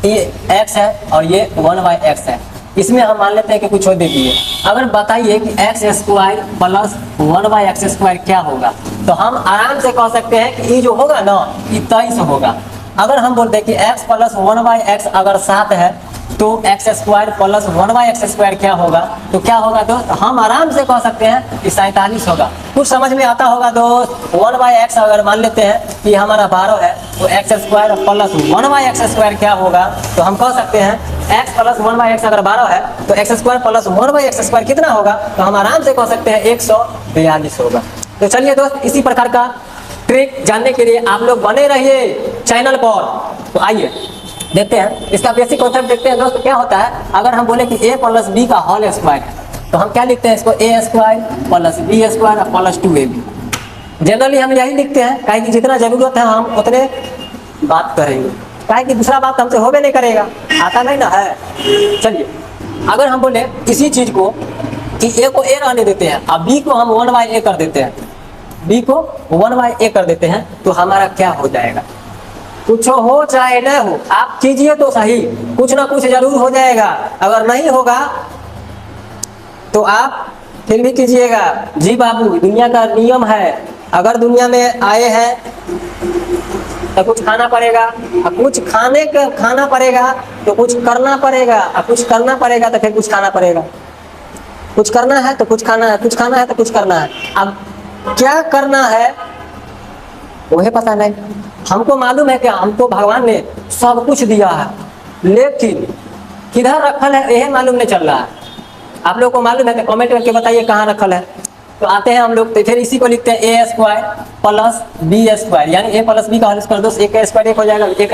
ये x है और ये 1/x है, इसमें हम मान लेते हैं कि कुछ और दे दिए। अगर बताइए कि x square plus 1/x square क्या होगा, तो हम आराम से कह सकते हैं कि ये जो होगा ना ये 23 होगा। अगर हम बोलते हैं कि x प्लस 1/x अगर 7 है तो x square plus 1/x square क्या होगा, तो क्या होगा दोस्त, हम आराम से कह सकते हैं कि 47 होगा। कुछ समझ में आता होगा दोस्त। 1/x अगर मान लेते हैं कि हमारा 12 है तो x square plus 1/x square क्या होगा, तो हम कह सकते हैं x प्लस 1/x अगर 12 है तो x square plus 1/x square कितना होगा, तो हम आराम से कह सकते हैं 142 होगा। तो चलिए दोस्त, इसी प्रकार का ट्रिक जानने के लिए आप लोग बने रहिए चैनल पर। तो आइए देखते हैं इसका बेसिक कॉन्सेप्ट देखते हैं दोस्त। क्या होता है, अगर हम बोले कि a प्लस बी का होल स्क्वायर है तो हम क्या लिखते हैं इसको, a square plus B square plus 2ab। Generally हम यही लिखते हैं, काहे कि जितना जरूरत है हम उतने बात करेंगे, काहे कि दूसरा बात हमसे होबे नहीं करेगा, आता नहीं ना है। चलिए अगर हम बोले इसी चीज को कि a को a रहने देते हैं और b को हम 1/a कर देते हैं, b को 1/a कर देते हैं, तो हमारा क्या हो जाएगा, कुछ हो चाहे न हो आप कीजिए तो सही, कुछ ना कुछ जरूर हो जाएगा। अगर नहीं होगा तो आप फिर भी कीजिएगा। जी बाबू, दुनिया का नियम है, अगर दुनिया में आए हैं तो कुछ खाना पड़ेगा, और कुछ खाना पड़ेगा तो कुछ करना पड़ेगा, और कुछ करना पड़ेगा तो फिर कुछ खाना पड़ेगा। कुछ करना है तो कुछ खाना है, कुछ खाना है तो कुछ करना है। अब क्या करना है वही पता नहीं। हमको मालूम है कि हमको भगवान ने सब कुछ दिया है, लेकिन किधर रखल है यही मालूम नहीं चल रहा है। आप लोग को मालूम है तो कमेंट करके बताइए कहाँ रखल है। तो आते हैं हम लोग, तो फिर इसी को लिखते हैं a square plus B square, यानी a प्लस बी का होल स्क्वायर दोस्त, एक का स्क्वायर एक हो जाएगा, एक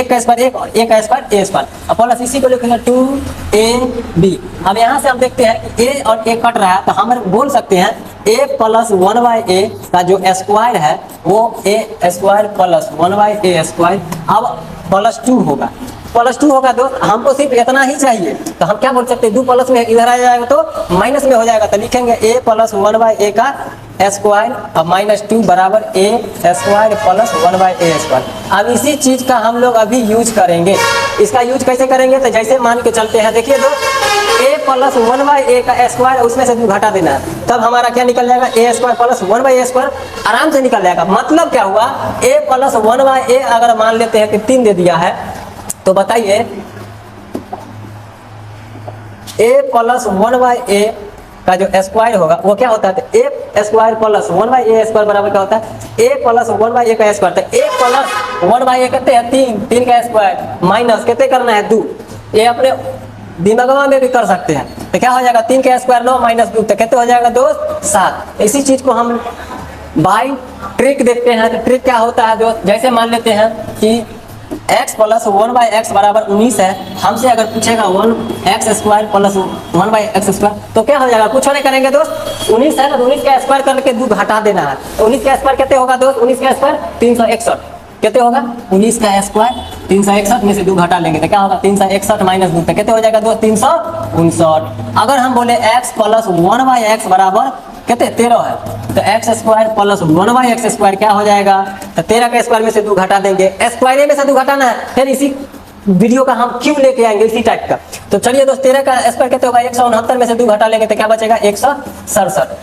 का स्क्वायर एक और एक का स्क्वायर a स्क्वायर, और प्लस इसी को लिखेंगे 2ab। अब यहाँ से हम देखते हैं कि a और a कट रहा है, तो हम बोल सकते हैं a प्लस 1/a का जो स्क्वायर है वो a square plus 1/a square अब प्लस 2 होगा। प्लस 2 होगा दोस्त, हमको सिर्फ इतना ही चाहिए। तो हम क्या बोल सकते हैं, 2 प्लस में इधर आ जाएगा तो माइनस में हो जाएगा, तो लिखेंगे a प्लस 1/a का स्क्वायर अब माइनस 2 बराबर a square plus 1/a square. अब इसी चीज का हम लोग अभी यूज करेंगे। इसका यूज कैसे करेंगे, तो जैसे मान के चलते हैं, देखिए दोस्त a प्लस 1/a का स्क्वायर उसमें से 2 घटा देना है, तब हमारा क्या निकल जाएगा, a square plus 1/a square आराम से निकल जाएगा। मतलब क्या हुआ, a प्लस 1/a अगर मान लेते हैं कि 3 दे दिया है, तो बताइए a प्लस 1/a का जो स्क्वायर होगा वो क्या होता है, a square plus 1/a square बराबर क्या होता है, a प्लस 1/a का स्क्वायर। तो a प्लस 1/a कितने है, 3 का स्क्वायर माइनस कितने करना है 2। ये अपने दिमाग में भी कर सकते हैं। तो क्या हो जाएगा, 3 का स्क्वायर 9 माइनस 2, तो कितने हो जाएगा दोस्त 7। इसी चीज को हम बाई ट्रिक देखते हैं। तो ट्रिक क्या होता है दोस्त, जैसे मान लेते हैं कि x प्लस 1/x बराबर 19 है, हमसे अगर पूछेगा 1x square plus 1/x square, तो क्या हो जाएगा, कुछ नहीं करेंगे दोस्त, 19 है ना, 19 का स्क्वायर करके 2 घटा देना है। तो 19 का स्क्वायर कितने होगा दोस्त, 19 का स्क्वायर 361, कितने होगा 19 का स्क्वायर 361 में से 2 घटा लेंगे तो क्या होगा, 361 माइनस 2, तो कितने हो जाएगा दोस्त 359। अगर हम बोले x प्लस 1/x बराबर कितने 13 है, तो x square plus 1/x square क्या हो जाएगा, तो 13 का स्क्वायर में से 2 घटा देंगे, स्क्वायर में से 2 घटाना है। फिर इसी वीडियो का हम क्यों लेके आएंगे इसी टाइप का। तो चलिए दोस्त 13 का स्क्वायर कितने होगा, 169 में से 2 घटा लेंगे तो क्या बचेगा 167।